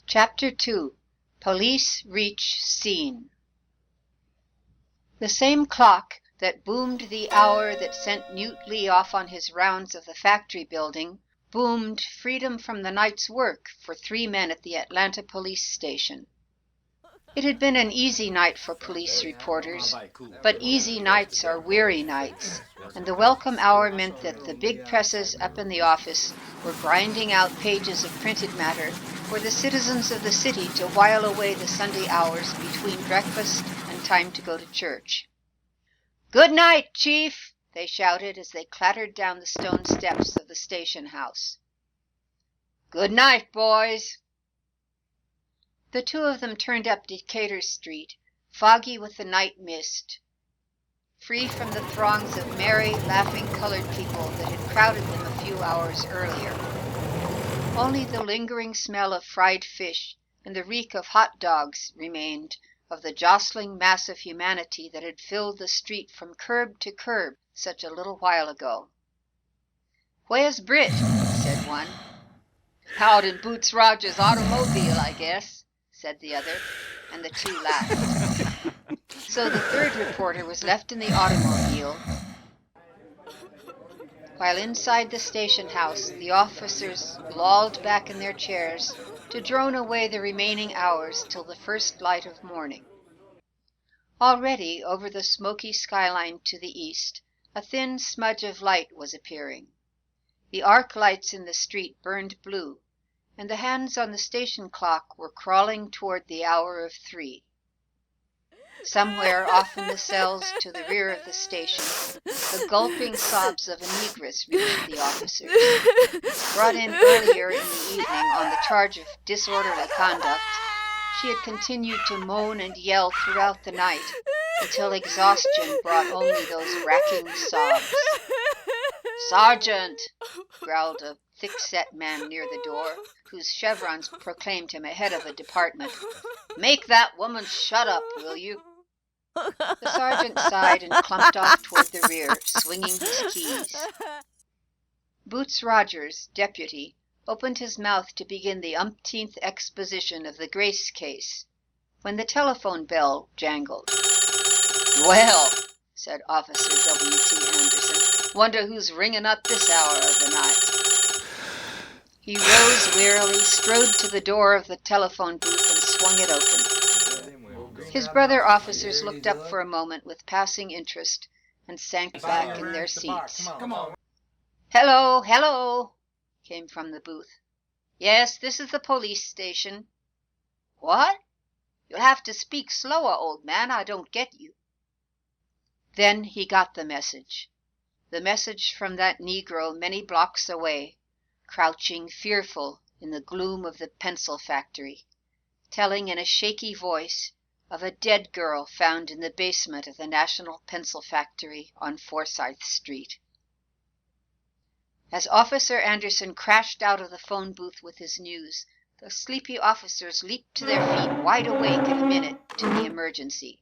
Chapter 2. Police Reach Scene. The same clock that boomed the hour that sent Newt Lee off on his rounds of the factory building boomed freedom from the night's work for 3 men at the Atlanta police station. It had been an easy night for police reporters, but easy nights are weary nights, and the welcome hour meant that the big presses up in the office were grinding out pages of printed matter for the citizens of the city to while away the Sunday hours between breakfast and time to go to church. "Good night, Chief," they shouted as they clattered down the stone steps of the station house. "Good night, boys." The two of them turned up Decatur Street, foggy with the night mist, free from the throngs of merry, laughing colored people that had crowded them a few hours earlier. Only the lingering smell of fried fish and the reek of hot dogs remained of the jostling mass of humanity that had filled the street from curb to curb such a little while ago. "Where's Britt?" said one. "Out in Boots Rogers' automobile, I guess," said the other, and the two laughed. So the third reporter was left in the automobile, while inside the station house the officers lolled back in their chairs to drone away the remaining hours till the first light of morning. Already, over the smoky skyline to the east, a thin smudge of light was appearing. The arc lights in the street burned blue, and the hands on the station clock were crawling toward the hour of 3. Somewhere off in the cells to the rear of the station, the gulping sobs of a negress reached the officers. Brought in earlier in the evening on the charge of disorderly conduct, she had continued to moan and yell throughout the night until exhaustion brought only those racking sobs. "Sergeant," growled a thick-set man near the door, whose chevrons proclaimed him a head of a department, "make that woman shut up, will you?" The sergeant sighed and clumped off toward the rear, swinging his keys. Boots Rogers, deputy, opened his mouth to begin the umpteenth exposition of the Grace case, when the telephone bell jangled. "Well," said Officer W.T. Anderson, "wonder who's ringing up this hour of the night." He rose wearily, strode to the door of the telephone booth, and swung it open. His brother officers looked up for a moment with passing interest and sank back in their seats. "Hello, hello," came from the booth. "Yes, this is the police station." "What? You'll have to speak slower, old man. I don't get you." Then he got the message from that Negro many blocks away, crouching fearful in the gloom of the pencil factory, telling in a shaky voice of a dead girl found in the basement of the National Pencil Factory on Forsyth Street. As Officer Anderson crashed out of the phone booth with his news, the sleepy officers leaped to their feet, wide awake in a minute to the emergency.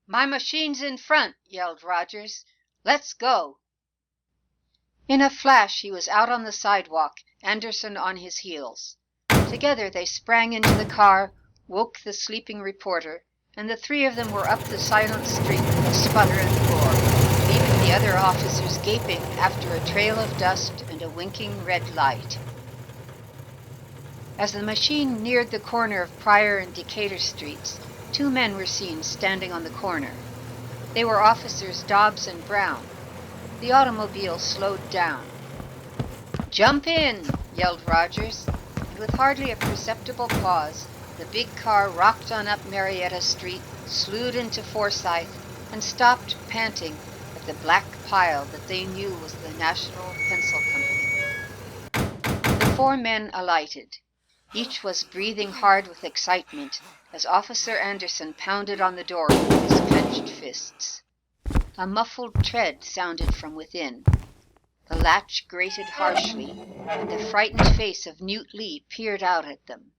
"My machine's in front," yelled Rogers. "Let's go." In a flash he was out on the sidewalk, Anderson on his heels. Together they sprang into the car, woke the sleeping reporter, and the three of them were up the silent street with a sputter and roar, leaving the other officers gaping after a trail of dust and a winking red light. As the machine neared the corner of Pryor and Decatur Streets, 2 men were seen standing on the corner. They were Officers Dobbs and Brown. The automobile slowed down. "Jump in," yelled Rogers, and with hardly a perceptible pause, the big car rocked on up Marietta Street, slewed into Forsyth, and stopped panting at the black pile that they knew was the National Pencil Company. The 4 men alighted. Each was breathing hard with excitement as Officer Anderson pounded on the door with his clenched fists. A muffled tread sounded from within. The latch grated harshly, and the frightened face of Newt Lee peered out at them.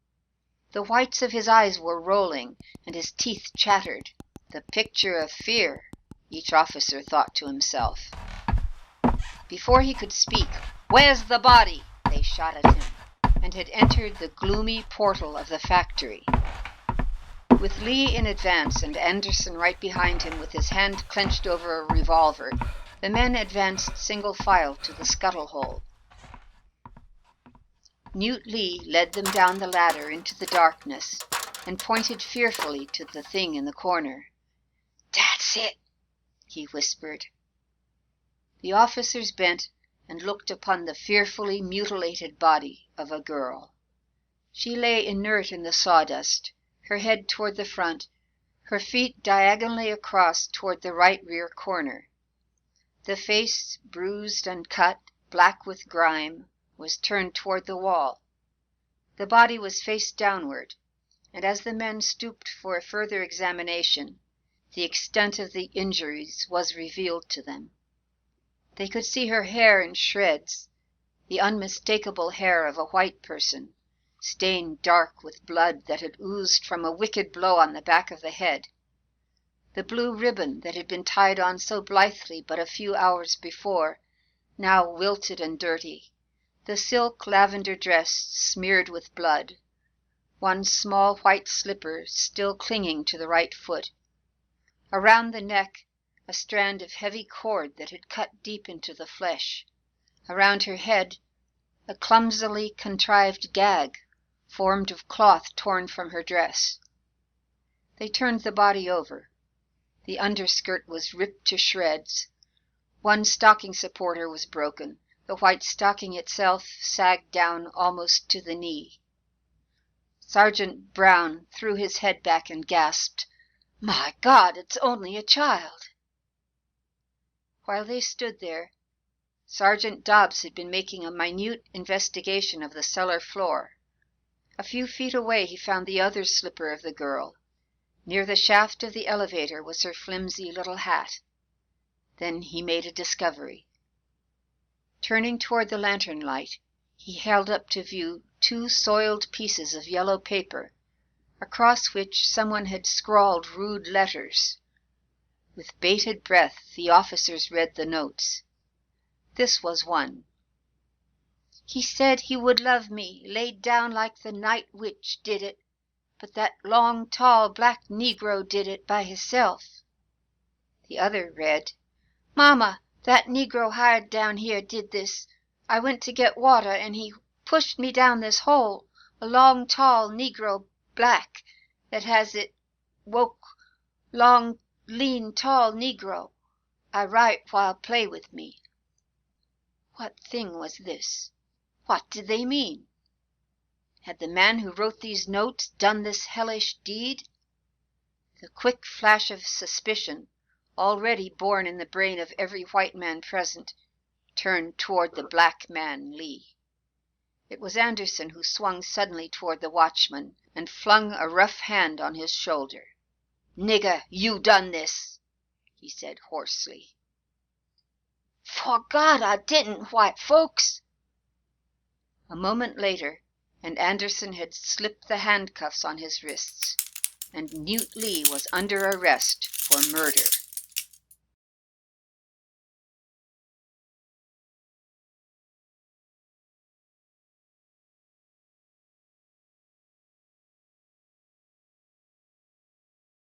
The whites of his eyes were rolling, and his teeth chattered. The picture of fear, each officer thought to himself. Before he could speak, "Where's the body?" they shot at him, and had entered the gloomy portal of the factory. With Lee in advance and Anderson right behind him with his hand clenched over a revolver, the men advanced single file to the scuttle hole. Newt Lee led them down the ladder into the darkness and pointed fearfully to the thing in the corner. "That's it," he whispered. The officers bent and looked upon the fearfully mutilated body of a girl. She lay inert in the sawdust, her head toward the front, her feet diagonally across toward the right rear corner. The face, bruised and cut, black with grime, was turned toward the wall. The body was face downward, and as the men stooped for a further examination, the extent of the injuries was revealed to them. They could see her hair in shreds, the unmistakable hair of a white person, stained dark with blood that had oozed from a wicked blow on the back of the head. The blue ribbon that had been tied on so blithely but a few hours before, now wilted and dirty, the silk lavender dress smeared with blood, one small white slipper still clinging to the right foot. Around the neck, a strand of heavy cord that had cut deep into the flesh. Around her head, a clumsily contrived gag, formed of cloth torn from her dress. They turned the body over. The underskirt was ripped to shreds. One stocking supporter was broken. The white stocking itself sagged down almost to the knee. Sergeant Brown threw his head back and gasped, "My God, it's only a child!" While they stood there, Sergeant Dobbs had been making a minute investigation of the cellar floor. A few feet away he found the other slipper of the girl. Near the shaft of the elevator was her flimsy little hat. Then he made a discovery. Turning toward the lantern light, he held up to view two soiled pieces of yellow paper, across which someone had scrawled rude letters. With bated breath, the officers read the notes. This was one. "He said he would love me, laid down like the night witch did it, but that long, tall, black negro did it by hisself." The other read, "Mama, that negro hired down here did this. I went to get water, and he pushed me down this hole. A long, tall negro, black, that has it woke. Long, lean, tall negro. I write while play with me." What thing was this? What did they mean? Had the man who wrote these notes done this hellish deed? The quick flash of suspicion, already born in the brain of every white man present, turned toward the black man Lee. It was Anderson who swung suddenly toward the watchman and flung a rough hand on his shoulder. "Nigger, you done this," he said hoarsely. "'Fore God, I didn't, white folks." A moment later, and Anderson had slipped the handcuffs on his wrists, and Newt Lee was under arrest for murder.